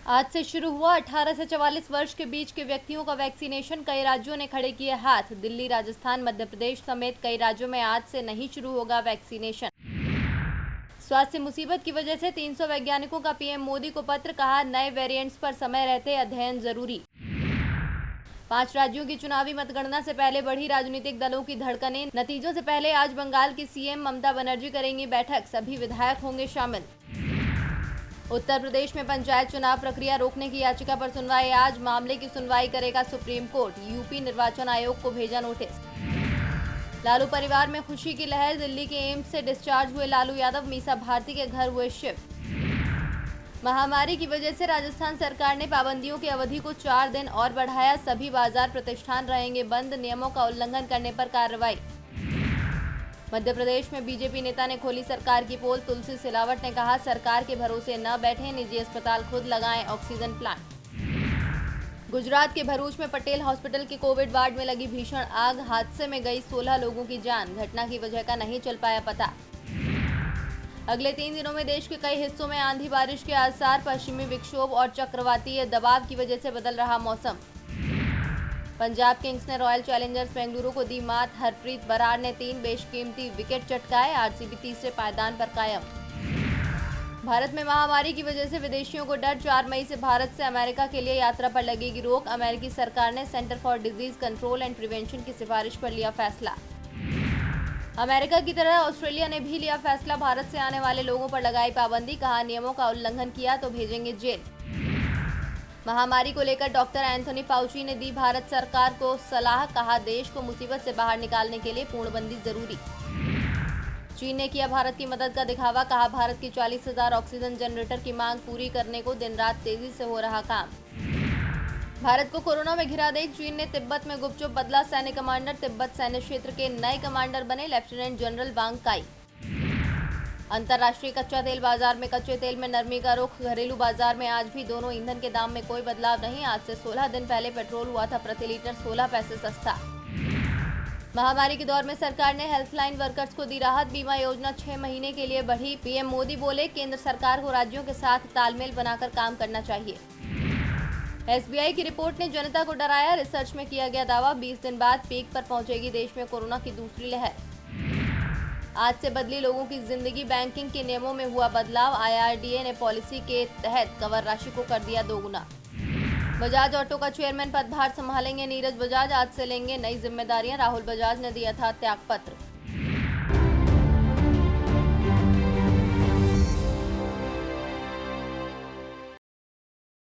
आज से शुरू हुआ 18 से 44 वर्ष के बीच के व्यक्तियों का वैक्सीनेशन। कई राज्यों ने खड़े किए हाथ। दिल्ली, राजस्थान, मध्य प्रदेश समेत कई राज्यों में आज से नहीं शुरू होगा वैक्सीनेशन। स्वास्थ्य मुसीबत की वजह से 300 वैज्ञानिकों का पीएम मोदी को पत्र। कहा, नए वेरिएंट्स पर समय रहते अध्ययन जरूरी। 5 राज्यों की चुनावी मतगणना से पहले बढ़ी राजनीतिक दलों की धड़कनें। नतीजों से पहले आज बंगाल की सीएम ममता बनर्जी करेंगी बैठक। सभी विधायक होंगे शामिल। उत्तर प्रदेश में पंचायत चुनाव प्रक्रिया रोकने की याचिका पर सुनवाई आज। मामले की सुनवाई करेगा सुप्रीम कोर्ट। यूपी निर्वाचन आयोग को भेजा नोटिस। लालू परिवार में खुशी की लहर। दिल्ली के एम्स से डिस्चार्ज हुए लालू यादव मीसा भारती के घर हुए शिफ्ट। महामारी की वजह से राजस्थान सरकार ने पाबंदियों की अवधि को 4 दिन और बढ़ाया। सभी बाजार प्रतिष्ठान रहेंगे बंद। नियमों का उल्लंघन करने पर कार्रवाई। मध्य प्रदेश में बीजेपी नेता ने खोली सरकार की पोल। तुलसी सिलावट ने कहा, सरकार के भरोसे न बैठें, निजी अस्पताल खुद लगाएं ऑक्सीजन प्लांट। गुजरात के भरूच में पटेल हॉस्पिटल के कोविड वार्ड में लगी भीषण आग। हादसे में गई 16 लोगों की जान। घटना की वजह का नहीं चल पाया पता। अगले 3 दिनों में देश के कई हिस्सों में आंधी बारिश के आसार। पश्चिमी विक्षोभ और चक्रवातीय दबाव की वजह से बदल रहा मौसम। पंजाब किंग्स ने रॉयल चैलेंजर्स बेंगलुरु को दी मात। हरप्रीत बराड़ ने 3 बेशकीमती विकेट चटकाए। आरसीबी तीसरे पायदान पर कायम। भारत में महामारी की वजह से विदेशियों को डर। 4 मई से भारत से अमेरिका के लिए यात्रा पर लगेगी रोक। अमेरिकी सरकार ने centre for disease control and prevention की सिफारिश पर लिया फैसला। अमेरिका की तरह ऑस्ट्रेलिया ने भी लिया फैसला। भारत से आने वाले लोगों पर लगाई पाबंदी। कहा, नियमों का उल्लंघन किया तो भेजेंगे जेल। महामारी को लेकर डॉक्टर एंथोनी फाउची ने दी भारत सरकार को सलाह। कहा, देश को मुसीबत से बाहर निकालने के लिए पूर्णबंदी जरूरी। चीन ने किया भारत की मदद का दिखावा। कहा, भारत की 40,000 ऑक्सीजन जनरेटर की मांग पूरी करने को दिन रात तेजी से हो रहा काम। भारत को कोरोना में घिरा देख चीन ने तिब्बत में गुपचुप बदला सैन्य कमांडर। तिब्बत सैन्य क्षेत्र के नए कमांडर बने लेफ्टिनेंट जनरल वांग काई। अंतर्राष्ट्रीय कच्चा तेल बाजार में कच्चे तेल में नरमी का रुख। घरेलू बाजार में आज भी दोनों ईंधन के दाम में कोई बदलाव नहीं। आज से 16 दिन पहले पेट्रोल हुआ था प्रति लीटर 16 पैसे सस्ता। महामारी के दौर में सरकार ने हेल्पलाइन वर्कर्स को दी राहत। बीमा योजना 6 महीने के लिए बढ़ी। पीएम मोदी बोले, केंद्र सरकार को राज्यों के साथ तालमेल बनाकर काम करना चाहिए। एसबीआई की रिपोर्ट ने जनता को डराया। रिसर्च में किया गया दावा, 20 दिन बाद पीक पर पहुंचेगी देश में कोरोना की दूसरी लहर। आज से बदली लोगों की जिंदगी। बैंकिंग के नियमों में हुआ बदलाव। आईआरडीए ने पॉलिसी के तहत कवर राशि को कर दिया 2 गुना। बजाज ऑटो का चेयरमैन पदभार संभालेंगे नीरज बजाज। आज से लेंगे नई जिम्मेदारियां। राहुल बजाज ने दिया था त्यागपत्र।